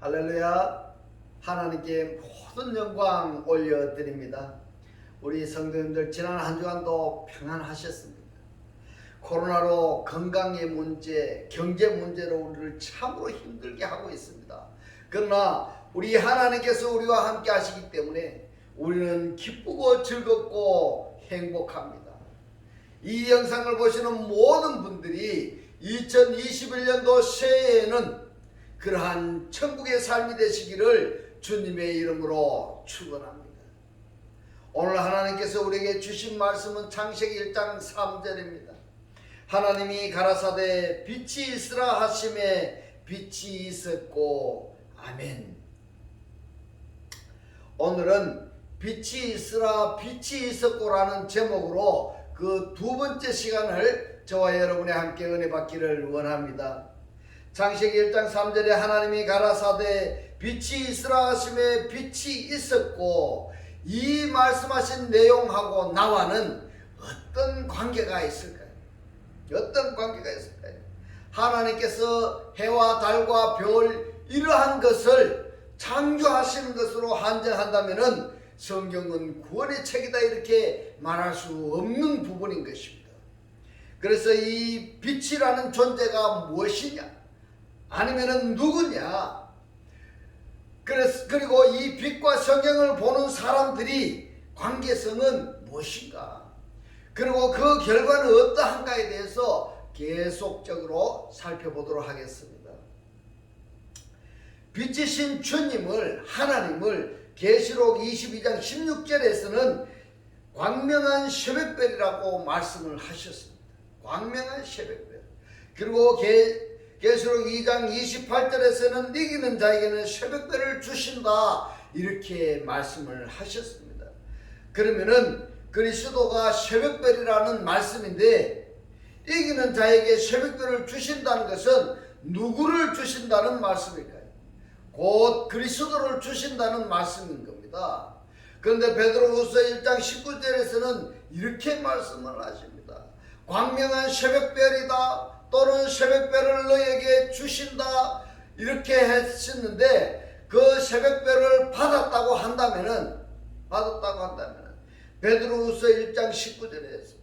할렐루야. 하나님께 모든 영광 올려드립니다. 우리 성도님들 지난 한 주간도 평안하셨습니까? 코로나로 건강의 문제, 경제 문제로 우리를 참으로 힘들게 하고 있습니다. 그러나 우리 하나님께서 우리와 함께 하시기 때문에 우리는 기쁘고 즐겁고 행복합니다. 이 영상을 보시는 모든 분들이 2021년도 새해에는 그러한 천국의 삶이 되시기를 주님의 이름으로 축원합니다. 오늘 하나님께서 우리에게 주신 말씀은 창세기 1장 3절입니다. 하나님이 가라사대 빛이 있으라 하심에 빛이 있었고 아멘. 오늘은 빛이 있으라 빛이 있었고라는 제목으로 그 두 번째 시간을 저와 여러분이 함께 은혜 받기를 원합니다. 창세기 1장 3절에 하나님이 가라사대 빛이 있으라 하심에 빛이 있었고, 이 말씀하신 내용하고 나와는 어떤 관계가 있을까요? 어떤 관계가 있을까요? 하나님께서 해와 달과 별 이러한 것을 창조하시는 것으로 한정한다면은 성경은 구원의 책이다 이렇게 말할 수 없는 부분인 것입니다. 그래서 이 빛이라는 존재가 무엇이냐? 아니면은 누구냐? 그리고 이 빛과 성경을 보는 사람들이 관계성은 무엇인가? 그리고 그 결과는 어떠한가에 대해서 계속적으로 살펴보도록 하겠습니다. 빛이신 주님을, 하나님을 계시록 22장 16절에서는 광명한 새벽별이라고 말씀을 하셨습니다. 광명한 새벽별. 그리고 계시록 2장 28절에서는 이기는 자에게는 새벽별을 주신다 이렇게 말씀을 하셨습니다. 그러면은 그리스도가 새벽별이라는 말씀인데, 이기는 자에게 새벽별을 주신다는 것은 누구를 주신다는 말씀일까요? 곧 그리스도를 주신다는 말씀인 겁니다. 그런데 베드로후서 1장 19절에서는 이렇게 말씀을 하십니다. 광명한 새벽별이다 또는 새벽별을 너에게 주신다 이렇게 했었는데, 그 새벽별을 받았다고 한다면은 베드로후서 1장 19절에서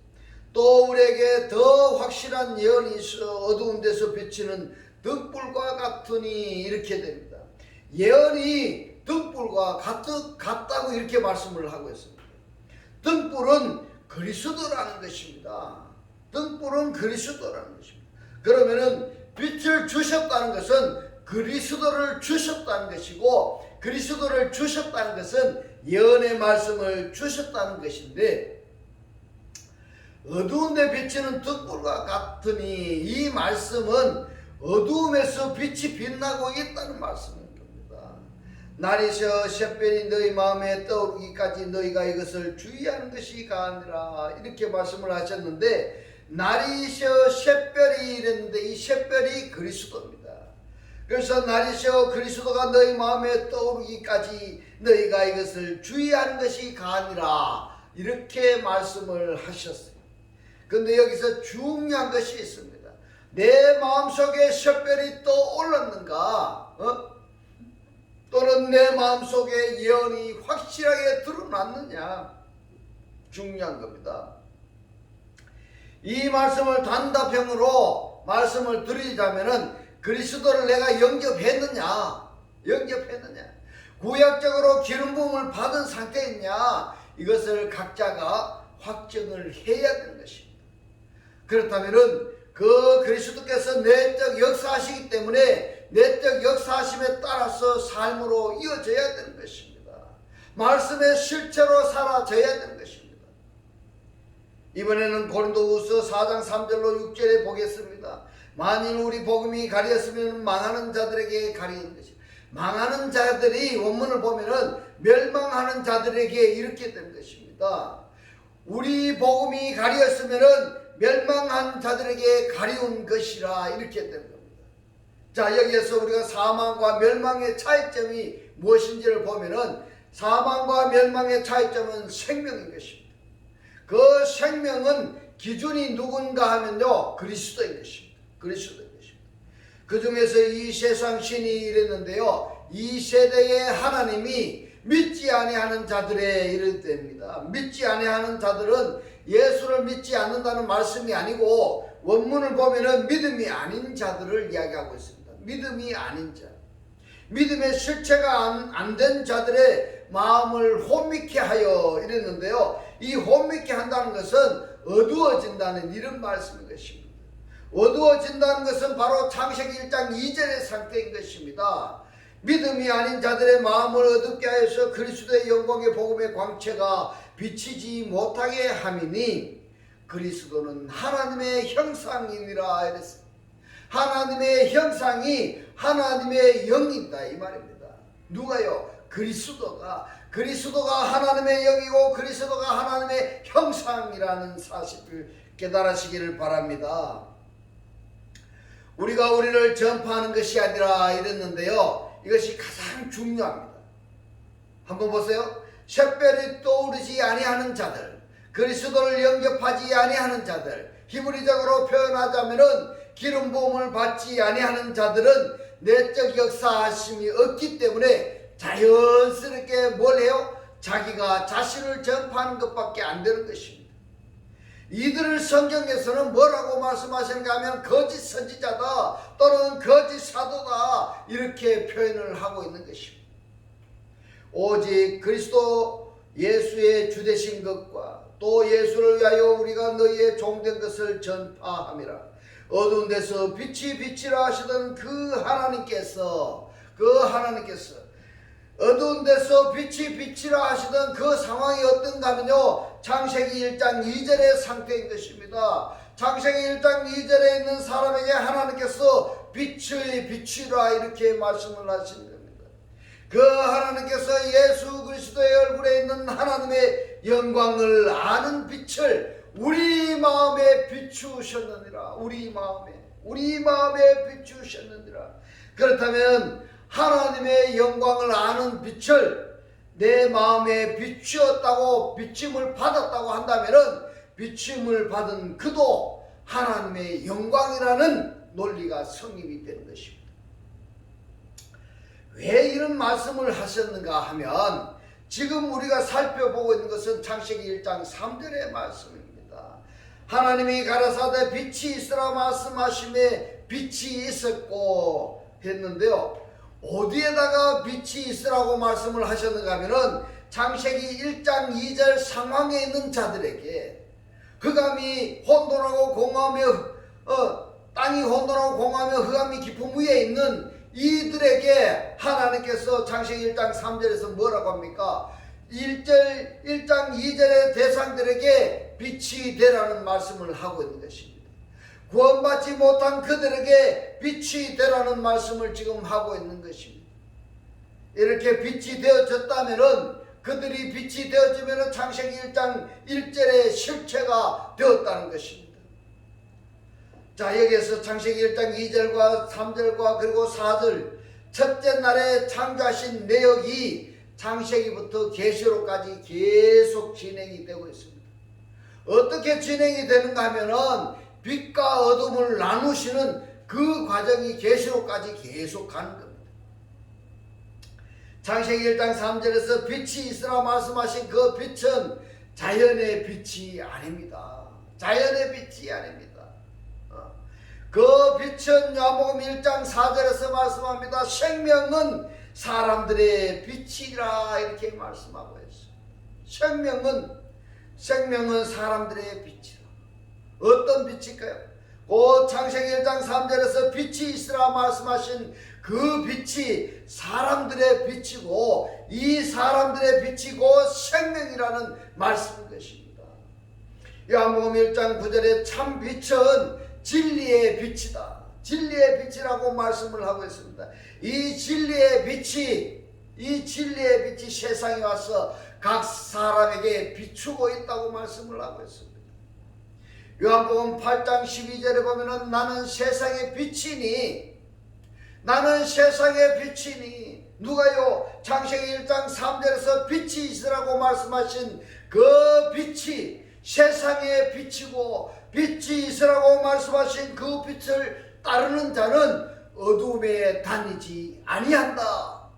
또 우리에게 더 확실한 예언이 있어 어두운 데서 비치는 등불과 같으니 이렇게 됩니다. 예언이 등불과 같다고 이렇게 말씀을 하고 있습니다. 등불은 그리스도라는 것입니다. 등불은 그리스도라는 것입니다. 그러면은 빛을 주셨다는 것은 그리스도를 주셨다는 것이고, 그리스도를 주셨다는 것은 예언의 말씀을 주셨다는 것인데, 어두운 데 비치는 등불과 같으니 이 말씀은 어두움에서 빛이 빛나고 있다는 말씀입니다. 날이 새 샛별이 너희 마음에 떠오르기까지 너희가 이것을 주의하는 것이가 아니라 이렇게 말씀을 하셨는데, 날이 새 샛별이 이랬는데 이 샛별이 그리스도입니다. 그래서 날이 새 그리스도가 너희 마음에 떠오르기까지 너희가 이것을 주의하는 것이가 아니라 이렇게 말씀을 하셨어요. 그런데 여기서 중요한 것이 있습니다. 내 마음속에 샛별이 떠올랐는가? 또는 내 마음속에 예언이 확실하게 드러났느냐? 중요한 겁니다. 이 말씀을 단답형으로 말씀을 드리자면은 그리스도를 내가 영접했느냐? 구약적으로 기름 부음을 받은 상태였냐? 이것을 각자가 확정을 해야 되는 것입니다. 그렇다면은 그 그리스도께서 내적 역사하시기 때문에 내적 역사하심에 따라서 삶으로 이어져야 되는 것입니다. 말씀의 실체로 사라져야 되는 것입니다. 이번에는 고린도후서 4장 3절로 6절에 보겠습니다. 만일 우리 복음이 가렸으면 망하는 자들에게 가리는 것입니다. 망하는 자들이 원문을 보면은 멸망하는 자들에게 이렇게 된 것입니다. 우리 복음이 가렸으면은 멸망한 자들에게 가리운 것이라 이렇게 된 겁니다. 자, 여기에서 우리가 사망과 멸망의 차이점이 무엇인지를 보면은 사망과 멸망의 차이점은 생명인 것입니다. 그 생명은 기준이 누군가 하면요, 그리스도인 것입니다. 그 중에서 이 세상 신이 이랬는데요, 이 세대의 하나님이 믿지 아니하는 자들에 이르됩니다. 믿지 아니하는 자들은 예수를 믿지 않는다는 말씀이 아니고 원문을 보면은 믿음이 아닌 자들을 이야기하고 있습니다. 믿음이 아닌 자, 믿음의 실체가 안 된 자들의 마음을 혼미케 하여 이랬는데요. 이 혼미케 한다는 것은 어두워진다는 이런 말씀인 것입니다. 어두워진다는 것은 바로 창세기 1장 2절의 상태인 것입니다. 믿음이 아닌 자들의 마음을 어둡게 하여서 그리스도의 영광의 복음의 광채가 비치지 못하게 함이니 그리스도는 하나님의 형상이니라 이랬습니다. 하나님의 형상이 하나님의 영이다 이 말입니다. 누가요? 그리스도가 하나님의 영이고 그리스도가 하나님의 형상이라는 사실을 깨달으시기를 바랍니다. 우리가 우리를 전파하는 것이 아니라 이랬는데요. 이것이 가장 중요합니다. 한번 보세요. 샛별이 떠오르지 아니하는 자들, 그리스도를 영접하지 아니하는 자들, 히브리적으로 표현하자면은 기름 부음을 받지 아니하는 자들은 내적 역사하심이 없기 때문에 자연스럽게 뭘 해요? 자기가 자신을 전파하는 것밖에 안 되는 것입니다. 이들을 성경에서는 뭐라고 말씀하시는가 하면 거짓 선지자다 또는 거짓 사도다 이렇게 표현을 하고 있는 것입니다. 오직 그리스도 예수의 주되신 것과 또 예수를 위하여 우리가 너희의 종된 것을 전파함이라. 어두운 데서 빛이 빛이라 하시던 그 하나님께서 어두운 데서 빛이 빛이라 하시던 그 상황이 어떤가 하면요, 창세기 1장 2절의 상태인 것입니다. 창세기 1장 2절에 있는 사람에게 하나님께서 빛의 빛이라 이렇게 말씀을 하시는 겁니다. 그 하나님께서 예수 그리스도의 얼굴에 있는 하나님의 영광을 아는 빛을 우리 마음에 비추셨느니라. 우리 마음에 비추셨느니라. 그렇다면 하나님의 영광을 아는 빛을 내 마음에 비추었다고 비침을 받았다고 한다면은 비침을 받은 그도 하나님의 영광이라는 논리가 성립이 되는 것입니다. 왜 이런 말씀을 하셨는가 하면 지금 우리가 살펴보고 있는 것은 창세기 1장 3절의 말씀입니다. 하나님이 가라사대 빛이 있으라 말씀하심에 빛이 있었고 했는데요. 어디에다가 빛이 있으라고 말씀을 하셨는가 하면은 창세기 1장 2절 상황에 있는 자들에게 흑암이 혼돈하고 공허하며 땅이 혼돈하고 공허하며 흑암이 깊음 위에 있는 이들에게 하나님께서 창세기 1장 3절에서 뭐라고 합니까? 1장 2절의 대상들에게 빛이 되라는 말씀을 하고 있는 것입니다. 구원받지 못한 그들에게 빛이 되라는 말씀을 지금 하고 있는 것입니다. 이렇게 빛이 되어졌다면은 그들이 빛이 되어지면은 창세기 1장 1절의 실체가 되었다는 것입니다. 자, 여기에서 창세기 1장 2절과 3절과 그리고 4절 첫째 날에 창조하신 내역이 창세기부터 계시록까지 계속 진행이 되고 있습니다. 어떻게 진행이 되는가 하면은 빛과 어둠을 나누시는 그 과정이 계시록까지 계속 가는 겁니다. 창세기 1장 3절에서 빛이 있으라 말씀하신 그 빛은 자연의 빛이 아닙니다. 자연의 빛이 아닙니다. 그 빛은 요한복음 1장 4절에서 말씀합니다. 생명은 사람들의 빛이라 이렇게 말씀하고 있어요. 생명은 사람들의 빛이라. 어떤 빛일까요? 그 창세기 1장 3절에서 빛이 있으라 말씀하신 그 빛이 사람들의 빛이고 이 사람들의 빛이고 생명이라는 말씀인 것입니다. 요한복음 1장 9절에 참 빛은 진리의 빛이다. 진리의 빛이라고 말씀을 하고 있습니다. 이 진리의 빛이 세상에 와서 각 사람에게 비추고 있다고 말씀을 하고 있습니다. 요한복음 8장 12절에 보면은 나는 세상의 빛이니 누가요? 창세기 1장 3절에서 빛이 있으라고 말씀하신 그 빛이 세상의 빛이고 빛이 있으라고 말씀하신 그 빛을 따르는 자는 어둠에 다니지 아니한다.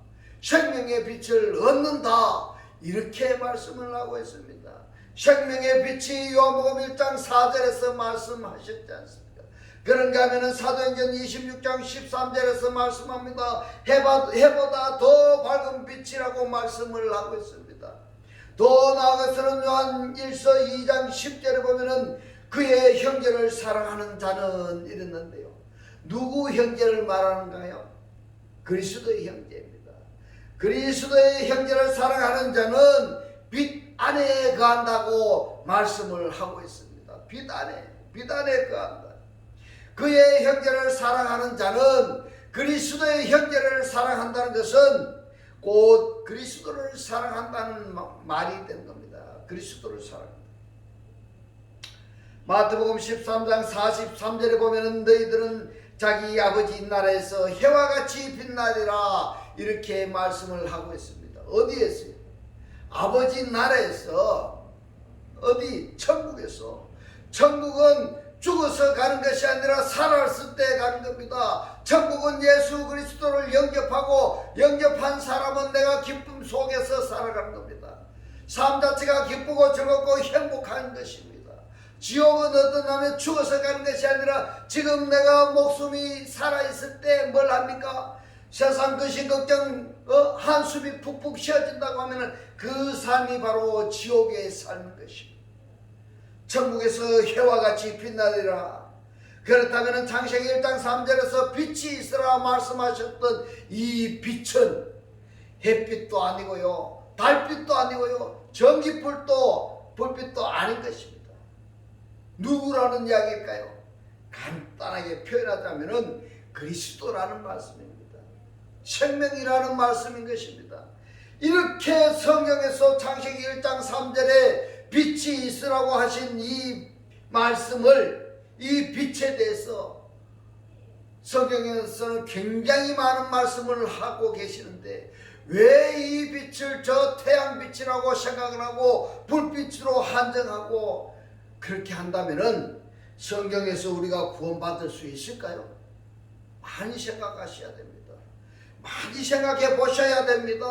생명의 빛을 얻는다. 이렇게 말씀을 하고 있습니다. 생명의 빛이 요한복음 1장 4절에서 말씀하셨지 않습니까? 그런가 하면 사도행전 26장 13절에서 말씀합니다. 해보다 더 밝은 빛이라고 말씀을 하고 있습니다. 더 나아가서는 요한 1서 2장 10절에 보면은 그의 형제를 사랑하는 자는 이랬는데요. 누구 형제를 말하는가요? 그리스도의 형제입니다. 그리스도의 형제를 사랑하는 자는 빛 안에 거한다고 말씀을 하고 있습니다. 빛 안에 거한다. 그의 형제를 사랑하는 자는 그리스도의 형제를 사랑한다는 것은 곧 그리스도를 사랑한다는 말이 된 겁니다. 그리스도를 사랑한다. 마태복음 13장 43절에 보면은 너희들은 자기 아버지 나라에서 해와 같이 빛나리라 이렇게 말씀을 하고 있습니다. 어디에서요? 아버지 나라에서. 어디? 천국에서. 천국은 죽어서 가는 것이 아니라 살았을 때 가는 겁니다. 천국은 예수 그리스도를 영접한 사람은 내가 기쁨 속에서 살아가는 겁니다. 삶 자체가 기쁘고 즐겁고 행복한 것입니다. 지옥은 어떠냐면 죽어서 가는 것이 아니라 지금 내가 목숨이 살아있을 때 뭘 합니까? 세상 근심 걱정 한숨이 푹푹 쉬어진다고 하면 그 삶이 바로 지옥의 삶인 것입니다. 천국에서 해와 같이 빛나리라. 그렇다면 창세기 1장 3절에서 빛이 있으라 말씀하셨던 이 빛은 햇빛도 아니고요, 달빛도 아니고요, 전기불도 불빛도 아닌 것입니다. 누구라는 이야기일까요? 간단하게 표현하자면 그리스도라는 말씀입니다. 생명이라는 말씀인 것입니다. 이렇게 성경에서 창세기 1장 3절에 빛이 있으라고 하신 이 말씀을, 이 빛에 대해서 성경에서는 굉장히 많은 말씀을 하고 계시는데 왜 이 빛을 저 태양빛이라고 생각을 하고 불빛으로 한정하고 그렇게 한다면은 성경에서 우리가 구원받을 수 있을까요? 많이 생각하셔야 됩니다. 많이 생각해 보셔야 됩니다.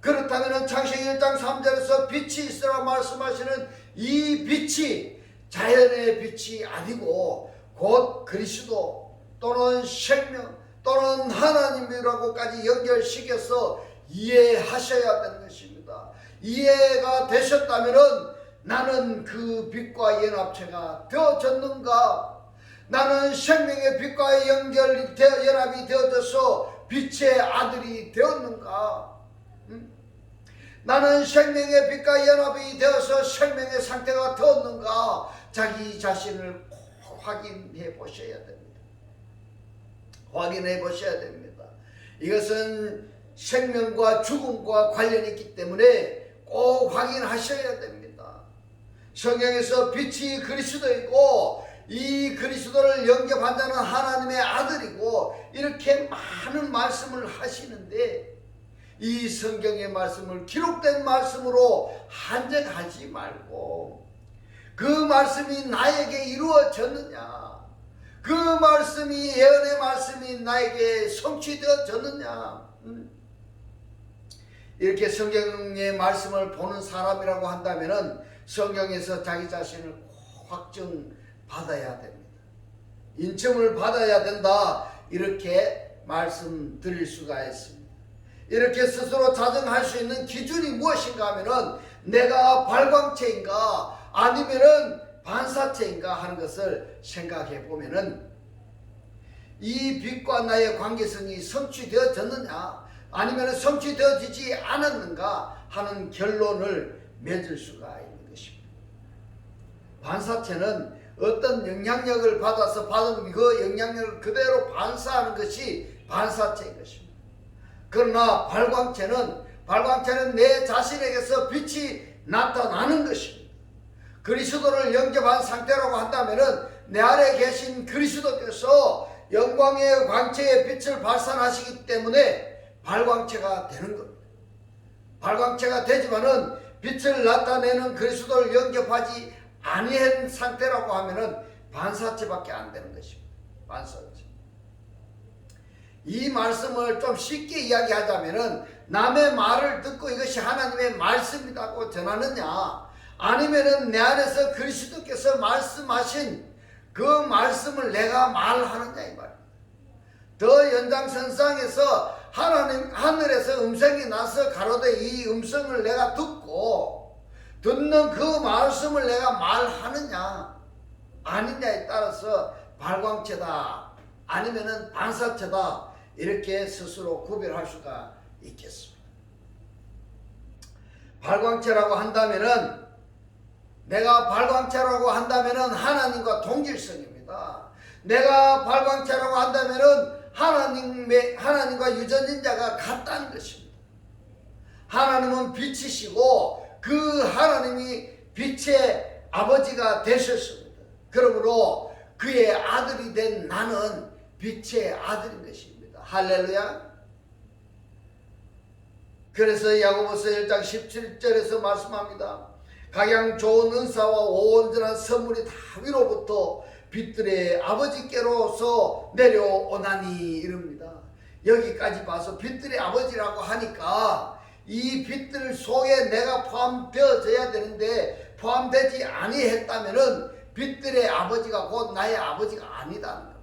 그렇다면 창세기 1장 3절에서 빛이 있으라 말씀하시는 이 빛이 자연의 빛이 아니고 곧 그리스도 또는 생명 또는 하나님이라고까지 연결시켜서 이해하셔야 되는 것입니다. 이해가 되셨다면 나는 그 빛과 연합체가 되어졌는가? 나는 생명의 빛과 연합이 되어져서 빛의 아들이 되었는가? 나는 생명의 빛과 연합이 되어서 생명의 상태가 되었는가? 자기 자신을 확인해 보셔야 됩니다. 확인해 보셔야 됩니다. 이것은 생명과 죽음과 관련이 있기 때문에 꼭 확인하셔야 됩니다. 성경에서 빛이 그리스도이고 이 그리스도를 영접한 자는 하나님의 아들이고 이렇게 많은 말씀을 하시는데 이 성경의 말씀을 기록된 말씀으로 한정하지 말고 그 말씀이 나에게 이루어졌느냐, 그 말씀이 예언의 말씀이 나에게 성취되어졌느냐, 이렇게 성경의 말씀을 보는 사람이라고 한다면은 성경에서 자기 자신을 확증받아야 됩니다. 인정을 받아야 된다. 이렇게 말씀드릴 수가 있습니다. 이렇게 스스로 자정할 수 있는 기준이 무엇인가 하면은 내가 발광체인가 아니면은 반사체인가 하는 것을 생각해 보면은 이 빛과 나의 관계성이 성취되어졌느냐 아니면 성취되어지지 않았는가 하는 결론을 맺을 수가 있습니다. 반사체는 어떤 영향력을 받아서 받은 그 영향력을 그대로 반사하는 것이 반사체인 것입니다. 그러나 발광체는 내 자신에게서 빛이 나타나는 것입니다. 그리스도를 영접한 상태라고 한다면 내 안에 계신 그리스도께서 영광의 광채의 빛을 발산하시기 때문에 발광체가 되는 겁니다. 발광체가 되지만은 빛을 나타내는 그리스도를 영접하지 아니한 상태라고 하면은 반사체밖에 안 되는 것입니다. 반사체. 이 말씀을 좀 쉽게 이야기하자면은 남의 말을 듣고 이것이 하나님의 말씀이라고 전하느냐, 아니면은 내 안에서 그리스도께서 말씀하신 그 말씀을 내가 말하느냐 이 말입니다. 더 연장선상에서 하나님 하늘에서 음성이 나서 가로되 이 음성을 내가 듣고 듣는 그 말씀을 내가 말하느냐 아니냐에 따라서 발광체다 아니면은 반사체다 이렇게 스스로 구별할 수가 있겠습니다. 발광체라고 한다면은 내가 발광체라고 한다면은 하나님과 동질성입니다. 내가 발광체라고 한다면은 하나님과 유전인자가 같다는 것입니다. 하나님은 빛이시고 그 하나님이 빛의 아버지가 되셨습니다. 그러므로 그의 아들이 된 나는 빛의 아들인 것입니다. 할렐루야. 그래서 야고보서 1장 17절에서 말씀합니다. 각양 좋은 은사와 온전한 선물이 다 위로부터 빛들의 아버지께로서 내려오나니 이릅니다. 여기까지 봐서 빛들의 아버지라고 하니까 이 빛들 속에 내가 포함되어져야 되는데 포함되지 아니했다면은 빛들의 아버지가 곧 나의 아버지가 아니다는 겁니다.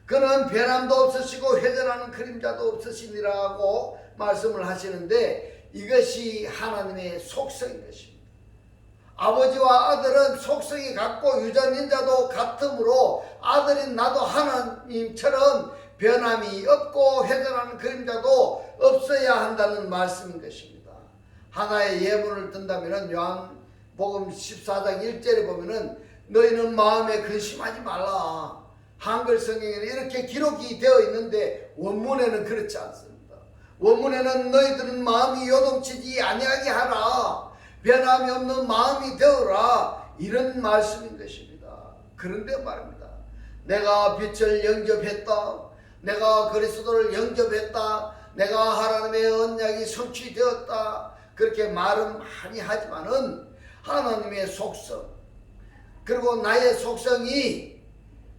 그는 변함도 없으시고 회전하는 그림자도 없으시니라고 말씀을 하시는데 이것이 하나님의 속성인 것입니다. 아버지와 아들은 속성이 같고 유전인자도 같으므로 아들인 나도 하나님처럼 변함이 없고 회전하는 그림자도 없어야 한다는 말씀인 것입니다. 하나의 예문을 든다면 요한복음 14장 1절에 보면은 너희는 마음에 근심하지 말라. 한글 성경에는 이렇게 기록이 되어 있는데 원문에는 그렇지 않습니다. 원문에는 너희들은 마음이 요동치지 아니하게 하라. 변함이 없는 마음이 되어라. 이런 말씀인 것입니다. 그런데 말입니다. 내가 빛을 영접했다. 내가 그리스도를 영접했다. 내가 하나님의 언약이 성취되었다. 그렇게 말은 많이 하지만은 하나님의 속성 그리고 나의 속성이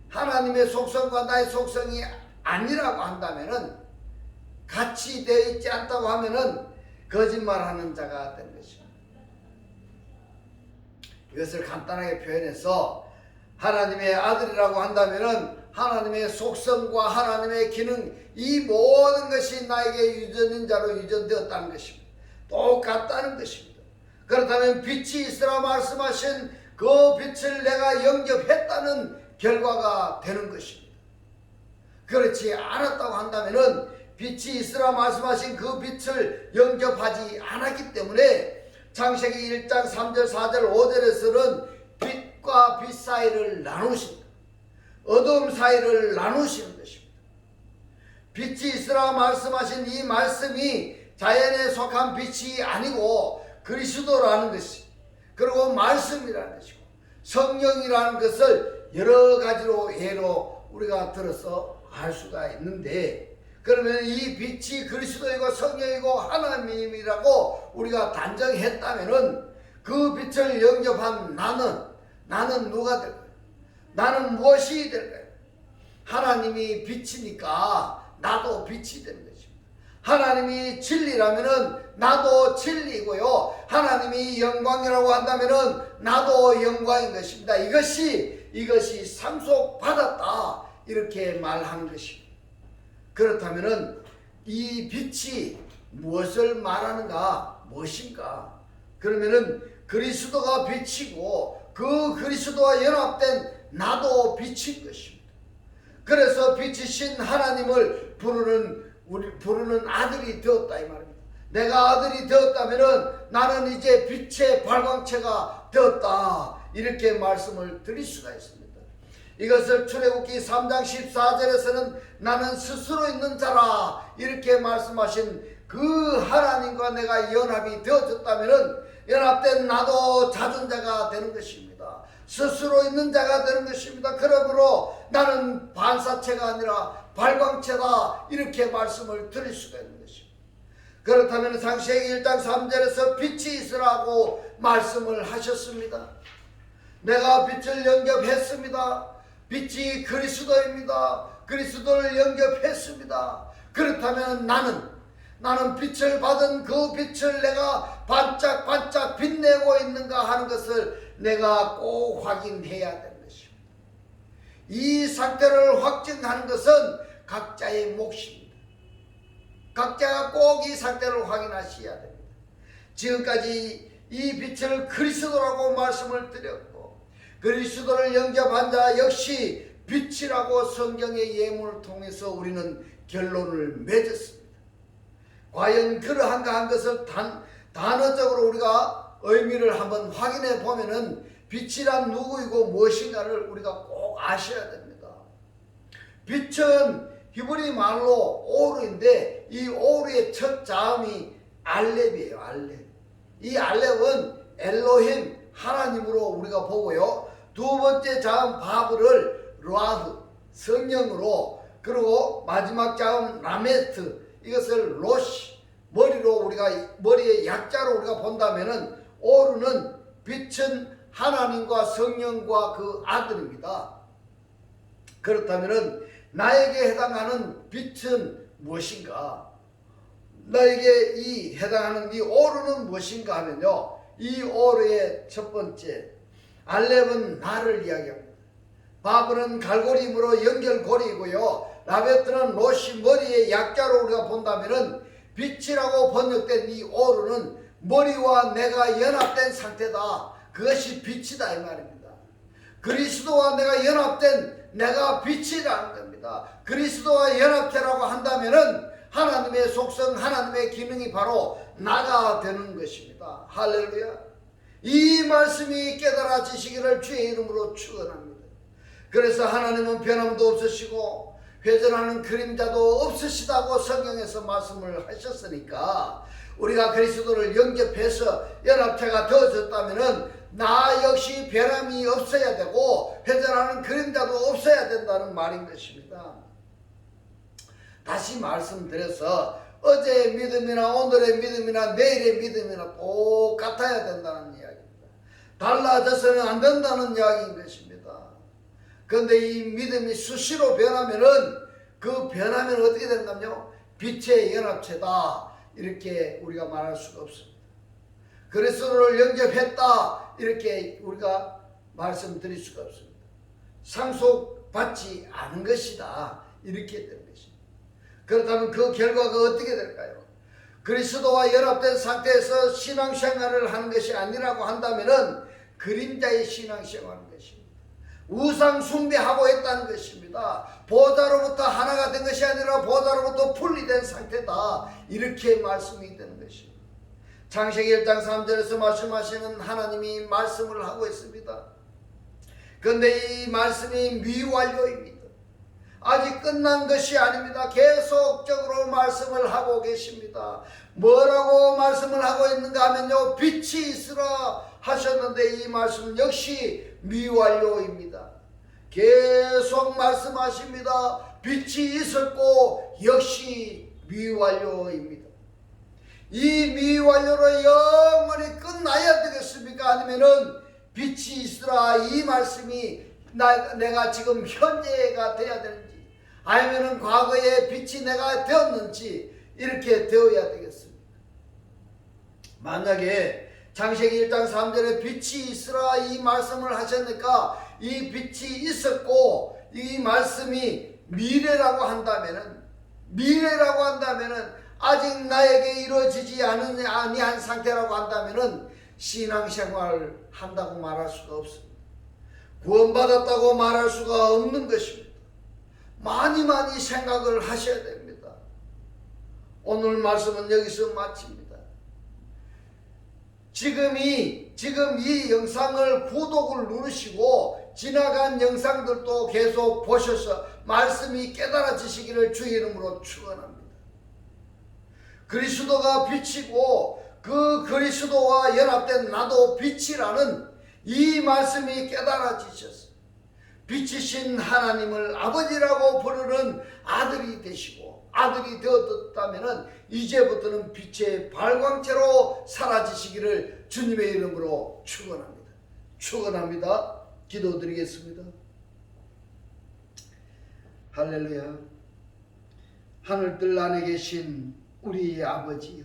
하나님의 속성과 나의 속성이 아니라고 한다면은 같이 되어 있지 않다고 하면은 거짓말하는 자가 된 것입니다. 이것을 간단하게 표현해서 하나님의 아들이라고 한다면은 하나님의 속성과 하나님의 기능 이 모든 것이 나에게 유전인 자로 유전되었다는 것입니다. 똑같다는 것입니다. 그렇다면 빛이 있으라 말씀하신 그 빛을 내가 영접했다는 결과가 되는 것입니다. 그렇지 않았다고 한다면은 빛이 있으라 말씀하신 그 빛을 영접하지 않았기 때문에 창세기 1장 3절 4절 5절에서는 빛과 빛 사이를 나누십니다. 어둠 사이를 나누시는 것입니다. 빛이 있으라 말씀하신 이 말씀이 자연에 속한 빛이 아니고 그리스도라는 것이 그리고 말씀이라는 것이고 성령이라는 것을 여러 가지로 예로 우리가 들어서 알 수가 있는데 그러면 이 빛이 그리스도이고 성령이고 하나님이라고 우리가 단정했다면은 그 빛을 영접한 나는 누가 될까요? 나는 무엇이 될까요? 하나님이 빛이니까 나도 빛이 되는 것입니다. 하나님이 진리라면은 나도 진리고요. 하나님이 영광이라고 한다면은 나도 영광인 것입니다. 이것이 상속받았다 이렇게 말한 것입니다. 그렇다면은 이 빛이 무엇을 말하는가? 무엇인가? 그러면은 그리스도가 빛이고 그 그리스도와 연합된 나도 빛인 것입니다. 그래서 빛이신 하나님을 부르는 아들이 되었다 이 말입니다. 내가 아들이 되었다면은 나는 이제 빛의 발광체가 되었다 이렇게 말씀을 드릴 수가 있습니다. 이것을 출애굽기 3장 14절에서는 나는 스스로 있는 자라 이렇게 말씀하신 그 하나님과 내가 연합이 되어졌다면은 연합된 나도 자존자가 되는 것입니다. 스스로 있는 자가 되는 것입니다. 그러므로 나는 반사체가 아니라 발광체다 이렇게 말씀을 드릴 수가 있는 것입니다. 그렇다면 창세기 1장 3절에서 빛이 있으라고 말씀을 하셨습니다. 내가 빛을 영접했습니다. 빛이 그리스도입니다. 그리스도를 영접했습니다. 그렇다면 나는 빛을 받은 그 빛을 내가 반짝반짝 빛내고 있는가 하는 것을 내가 꼭 확인해야 되는 것입니다. 이 상태를 확증하는 것은 각자의 몫입니다. 각자가 꼭 이 상태를 확인하셔야 됩니다. 지금까지 이 빛을 그리스도라고 말씀을 드렸고, 그리스도를 영접한 자 역시 빛이라고 성경의 예문을 통해서 우리는 결론을 맺었습니다. 과연 그러한가 한 것을 단어적으로 우리가 의미를 한번 확인해 보면은 빛이란 누구이고 무엇인가를 우리가 꼭 아셔야 됩니다. 빛은 히브리 말로 오르인데 이 오르의 첫 자음이 알렙이에요. 알렙. 이 알렙은 엘로힘 하나님으로 우리가 보고요. 두 번째 자음 바브를 루아흐 성령으로, 그리고 마지막 자음 라메트 이것을 로시 머리로 머리의 약자로 우리가 본다면은 오르는 빛은 하나님과 성령과 그 아들입니다. 그렇다면은 나에게 해당하는 빛은 무엇인가? 나에게 이 해당하는 이 오르는 무엇인가 하면요, 이 오르의 첫 번째 알렙은 나를 이야기합니다. 바브는 갈고리이므로 연결고리이고요, 라베트는 로시 머리의 약자로 우리가 본다면은 빛이라고 번역된 이 오르는 머리와 내가 연합된 상태다. 그것이 빛이다 이 말입니다. 그리스도와 내가 연합된 내가 빛이라는 겁니다. 그리스도와 연합체라고 한다면은 하나님의 속성, 하나님의 기능이 바로 나가 되는 것입니다. 할렐루야. 이 말씀이 깨달아지시기를 주의 이름으로 축원합니다. 그래서 하나님은 변함도 없으시고 회전하는 그림자도 없으시다고 성경에서 말씀을 하셨으니까 우리가 그리스도를 영접해서 연합체가 되어졌다면은 나 역시 변함이 없어야 되고 회전하는 그림자도 없어야 된다는 말인 것입니다. 다시 말씀드려서 어제의 믿음이나 오늘의 믿음이나 내일의 믿음이나 똑같아야 된다는 이야기입니다. 달라져서는 안 된다는 이야기인 것입니다. 그런데 이 믿음이 수시로 변하면은 그 변하면 어떻게 된다면요? 빛의 연합체다 이렇게 우리가 말할 수가 없습니다. 그리스도를 영접했다 이렇게 우리가 말씀드릴 수가 없습니다. 상속받지 않은 것이다 이렇게 되는 것입니다. 그렇다면 그 결과가 어떻게 될까요? 그리스도와 연합된 상태에서 신앙생활을 하는 것이 아니라고 한다면은 그림자의 신앙생활인 것입니다. 우상 숭배하고 있다는 것입니다. 보좌로부터 하나가 된 것이 아니라 보좌로부터 분리된 상태다 이렇게 말씀이 되는 것입니다. 창세기 1장 3절에서 말씀하시는 하나님이 말씀을 하고 있습니다. 그런데 이 말씀이 미완료입니다. 아직 끝난 것이 아닙니다. 계속적으로 말씀을 하고 계십니다. 뭐라고 말씀을 하고 있는가 하면요, 빛이 있으라 하셨는데 이 말씀 역시 미완료입니다. 계속 말씀하십니다. 빛이 있었고 역시 미완료입니다. 이 미완료로 영원히 끝나야 되겠습니까? 아니면은 빛이 있으라 이 말씀이 내가 지금 현재가 되어야 되는지 아니면은 과거에 빛이 내가 되었는지 이렇게 되어야 되겠습니다. 만약에 창세기 1장 3절에 빛이 있으라 이 말씀을 하셨으니까 이 빛이 있었고 이 말씀이 미래라고 한다면은 아직 나에게 이루어지지 아니한 상태라고 한다면은 신앙생활을 한다고 말할 수가 없습니다. 구원받았다고 말할 수가 없는 것입니다. 많이 생각을 하셔야 됩니다. 오늘 말씀은 여기서 마칩니다. 지금 이 영상을 구독을 누르시고 지나간 영상들도 계속 보셔서 말씀이 깨달아지시기를 주의 이름으로 축원합니다. 그리스도가 빛이고 그 그리스도와 연합된 나도 빛이라는 이 말씀이 깨달아지셨습니다. 빛이신 하나님을 아버지라고 부르는 아들이 되시고 아들이 되었다면 이제부터는 빛의 발광체로 사라지시기를 주님의 이름으로 축원합니다. 기도드리겠습니다. 할렐루야. 하늘들 안에 계신 우리 아버지여,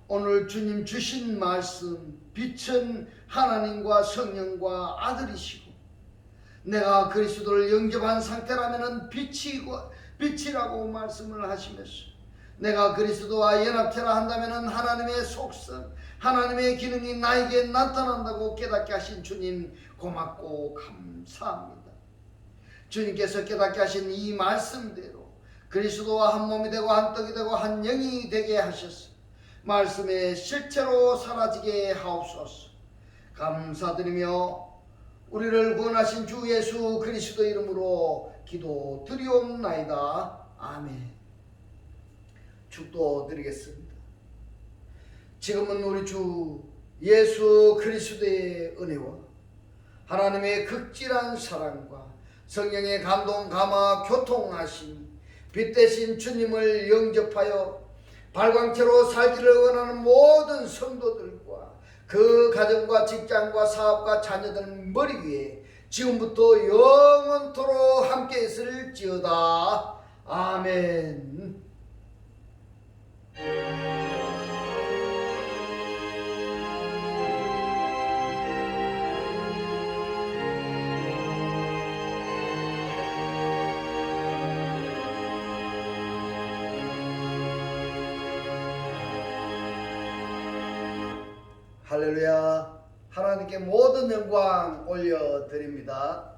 오늘 주님 주신 말씀 빛은 하나님과 성령과 아들이시고 내가 그리스도를 영접한 상태라면 빛이라고 말씀을 하시면서 내가 그리스도와 연합체라 한다면 하나님의 속성, 하나님의 기능이 나에게 나타난다고 깨닫게 하신 주님 고맙고 감사합니다. 주님께서 깨닫게 하신 이 말씀대로 그리스도와 한 몸이 되고 한 떡이 되고 한 영이 되게 하셔서 말씀의 실체로 사라지게 하옵소서. 감사드리며 우리를 구원하신 주 예수 그리스도 이름으로 기도드리옵나이다. 아멘. 축도드리겠습니다. 지금은 우리 주 예수 그리스도의 은혜와 하나님의 극진한 사랑과 성령의 감동 감화 교통하심이 빛 대신 주님을 영접하여 발광체로 살기를 원하는 모든 성도들과 그 가정과 직장과 사업과 자녀들 머리 위에 지금부터 영원토록 함께 있을지어다. 아멘. 할렐루야. 하나님께 모든 영광 올려드립니다.